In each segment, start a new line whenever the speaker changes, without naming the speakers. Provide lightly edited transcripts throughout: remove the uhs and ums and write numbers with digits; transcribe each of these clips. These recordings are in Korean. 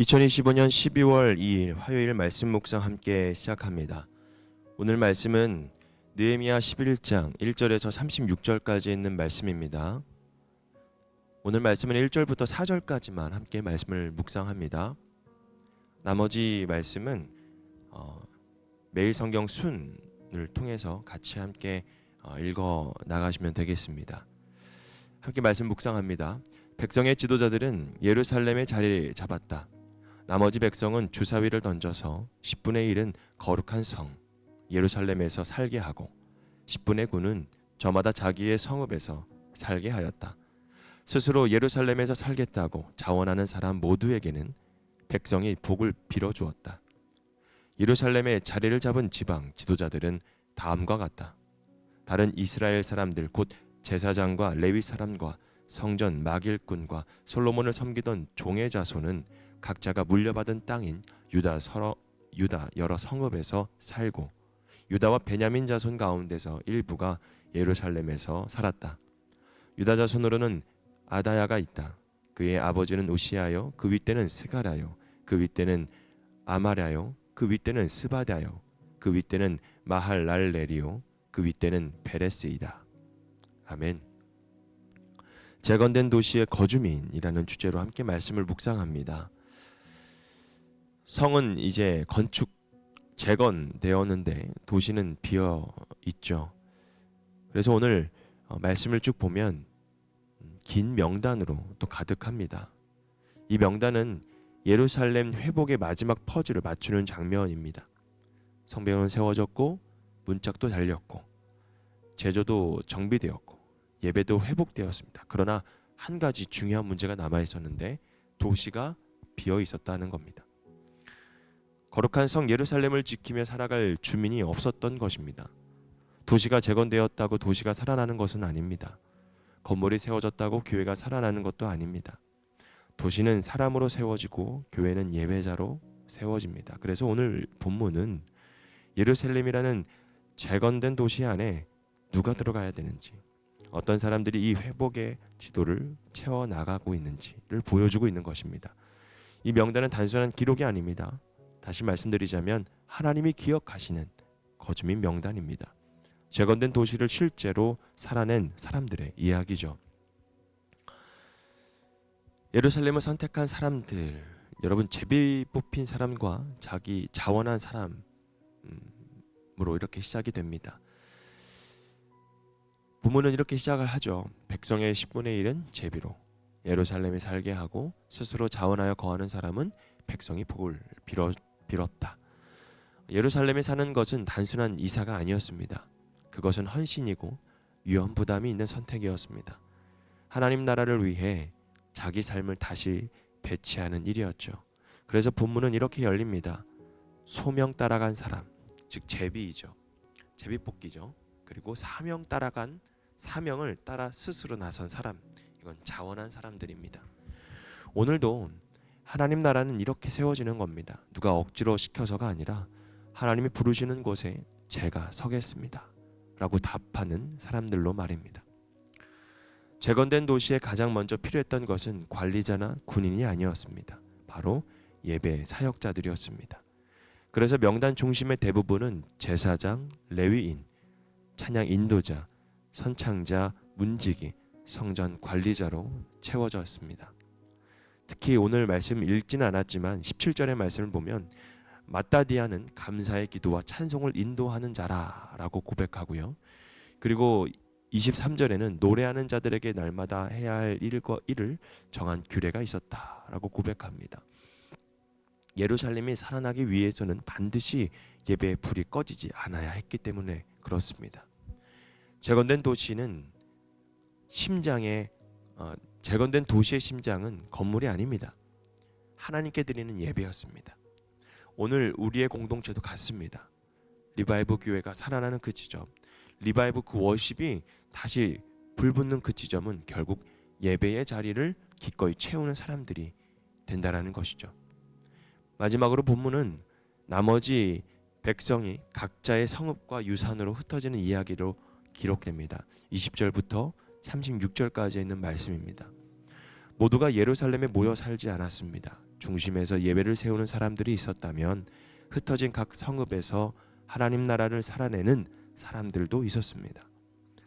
2025년 12월 2일 화요일 말씀 묵상 함께 시작합니다. 오늘 말씀은 느헤미야 11장 1절에서 36절까지 있는 말씀입니다. 오늘 말씀은 1절부터 4절까지만 함께 말씀을 묵상합니다. 나머지 말씀은 매일 성경 순을 통해서 같이 함께 읽어 나가시면 되겠습니다. 함께 말씀 묵상합니다. 백성의 지도자들은 예루살렘의 자리를 잡았다. 나머지 백성은 주사위를 던져서 10분의 1은 거룩한 성 예루살렘에서 살게 하고 10분의 9는 저마다 자기의 성읍에서 살게 하였다. 스스로 예루살렘에서 살겠다고 자원하는 사람 모두에게는 백성이 복을 빌어주었다. 예루살렘의 자리를 잡은 지방 지도자들은 다음과 같다. 다른 이스라엘 사람들 곧 제사장과 레위 사람과 성전 막일꾼과 솔로몬을 섬기던 종의 자손은 각자가 물려받은 땅인 유다 여러 성읍에서 살고 유다와 베냐민 자손 가운데서 일부가 예루살렘에서 살았다. 유다 자손으로는 아다야가 있다. 그의 아버지는 우시야요, 그 윗대는 스가랴요, 그 윗대는 아마랴요, 그 윗대는 스바다요, 그 윗대는 마할랄레리요, 그 윗대는 베레스이다. 아멘. 재건된 도시의 거주민이라는 주제로 함께 말씀을 묵상합니다. 성은 이제 재건되었는데 도시는 비어 있죠. 그래서 오늘 말씀을 쭉 보면 긴 명단으로 또 가득합니다. 이 명단은 예루살렘 회복의 마지막 퍼즐을 맞추는 장면입니다. 성벽은 세워졌고 문짝도 달렸고 제조도 정비되었고 예배도 회복되었습니다. 그러나 한 가지 중요한 문제가 남아 있었는데 도시가 비어 있었다는 겁니다. 거룩한 성 예루살렘을 지키며 살아갈 주민이 없었던 것입니다. 도시가 재건되었다고 도시가 살아나는 것은 아닙니다. 건물이 세워졌다고 교회가 살아나는 것도 아닙니다. 도시는 사람으로 세워지고 교회는 예배자로 세워집니다. 그래서 오늘 본문은 예루살렘이라는 재건된 도시 안에 누가 들어가야 되는지, 어떤 사람들이 이 회복의 지도를 채워나가고 있는지를 보여주고 있는 것입니다. 이 명단은 단순한 기록이 아닙니다. 다시 말씀드리자면 하나님이 기억하시는 거주민 명단입니다. 재건된 도시를 실제로 살아낸 사람들의 이야기죠. 예루살렘을 선택한 사람들, 여러분 제비 뽑힌 사람과 자기 자원한 사람으로 이렇게 시작이 됩니다. 부모는 이렇게 시작을 하죠. 백성의 10분의 1은 제비로 예루살렘에 살게 하고 스스로 자원하여 거하는 사람은 백성이 복을 빌었다. 예루살렘에 사는 것은 단순한 이사가 아니었습니다. 그것은 헌신이고 위험 부담이 있는 선택이었습니다. 하나님 나라를 위해 자기 삶을 다시 배치하는 일이었죠. 그래서 본문은 이렇게 열립니다. 소명 따라간 사람, 즉 제비이죠. 제비 뽑기죠. 그리고 사명을 따라 스스로 나선 사람, 이건 자원한 사람들입니다. 오늘도 하나님 나라는 이렇게 세워지는 겁니다. 누가 억지로 시켜서가 아니라 하나님이 부르시는 곳에 제가 서겠습니다 라고 답하는 사람들로 말입니다. 재건된 도시에 가장 먼저 필요했던 것은 관리자나 군인이 아니었습니다. 바로 예배 사역자들이었습니다. 그래서 명단 중심의 대부분은 제사장, 레위인, 찬양 인도자, 선창자, 문지기, 성전 관리자로 채워졌습니다. 특히 오늘 말씀 읽지는 않았지만 17절의 말씀을 보면 마따디아는 감사의 기도와 찬송을 인도하는 자라라고 고백하고요. 그리고 23절에는 노래하는 자들에게 날마다 해야 할 일을 정한 규례가 있었다라고 고백합니다. 예루살렘이 살아나기 위해서는 반드시 예배의 불이 꺼지지 않아야 했기 때문에 그렇습니다. 재건된 도시의 심장은 건물이 아닙니다. 하나님께 드리는 예배였습니다. 오늘 우리의 공동체도 같습니다. 리바이브 교회가 살아나는 그 지점, 리바이브 그 워십이 다시 불붙는 그 지점은 결국 예배의 자리를 기꺼이 채우는 사람들이 된다라는 것이죠. 마지막으로 본문은 나머지 백성이 각자의 성읍과 유산으로 흩어지는 이야기로 기록됩니다. 20절부터 36절까지 있는 말씀입니다. 모두가 예루살렘에 모여 살지 않았습니다. 중심에서 예배를 세우는 사람들이 있었다면 흩어진 각 성읍에서 하나님 나라를 살아내는 사람들도 있었습니다.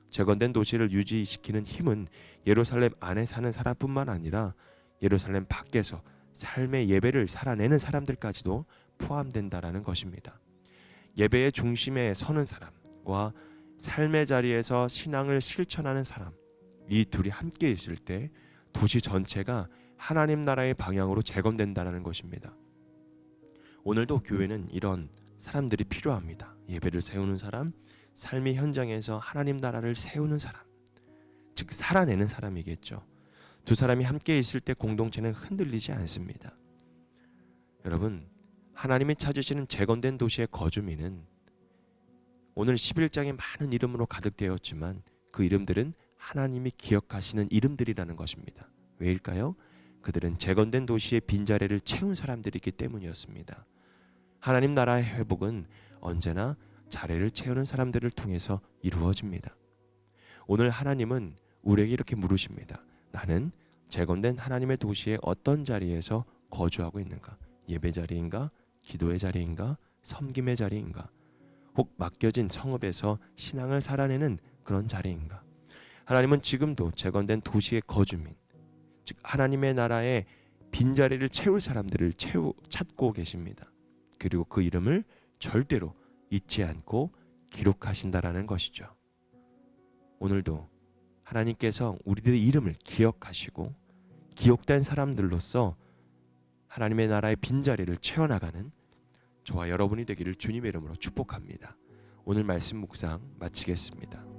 재건된 도시를 유지시키는 힘은 예루살렘 안에 사는 사람뿐만 아니라 예루살렘 밖에서 삶의 예배를 살아내는 사람들까지도 포함된다라는 것입니다. 예배의 중심에 서는 사람과 삶의 자리에서 신앙을 실천하는 사람, 이 둘이 함께 있을 때 도시 전체가 하나님 나라의 방향으로 재건된다는 것입니다. 오늘도 교회는 이런 사람들이 필요합니다. 예배를 세우는 사람, 삶의 현장에서 하나님 나라를 세우는 사람, 즉 살아내는 사람이겠죠. 두 사람이 함께 있을 때 공동체는 흔들리지 않습니다. 여러분, 하나님이 찾으시는 재건된 도시의 거주민은 오늘 11장에 많은 이름으로 가득되었지만 그 이름들은 하나님이 기억하시는 이름들이라는 것입니다. 왜일까요? 그들은 재건된 도시의 빈자리를 채운 사람들이기 때문이었습니다. 하나님 나라의 회복은 언제나 자리를 채우는 사람들을 통해서 이루어집니다. 오늘 하나님은 우리에게 이렇게 물으십니다. 나는 재건된 하나님의 도시의 어떤 자리에서 거주하고 있는가? 예배 자리인가? 기도의 자리인가? 섬김의 자리인가? 혹 맡겨진 성읍에서 신앙을 살아내는 그런 자리인가? 하나님은 지금도 재건된 도시의 거주민, 즉 하나님의 나라의 빈자리를 채울 사람들을 찾고 계십니다. 그리고 그 이름을 절대로 잊지 않고 기록하신다라는 것이죠. 오늘도 하나님께서 우리들의 이름을 기억하시고 기억된 사람들로서 하나님의 나라의 빈자리를 채워나가는 저와 여러분이 되기를 주님의 이름으로 축복합니다. 오늘 말씀 묵상 마치겠습니다.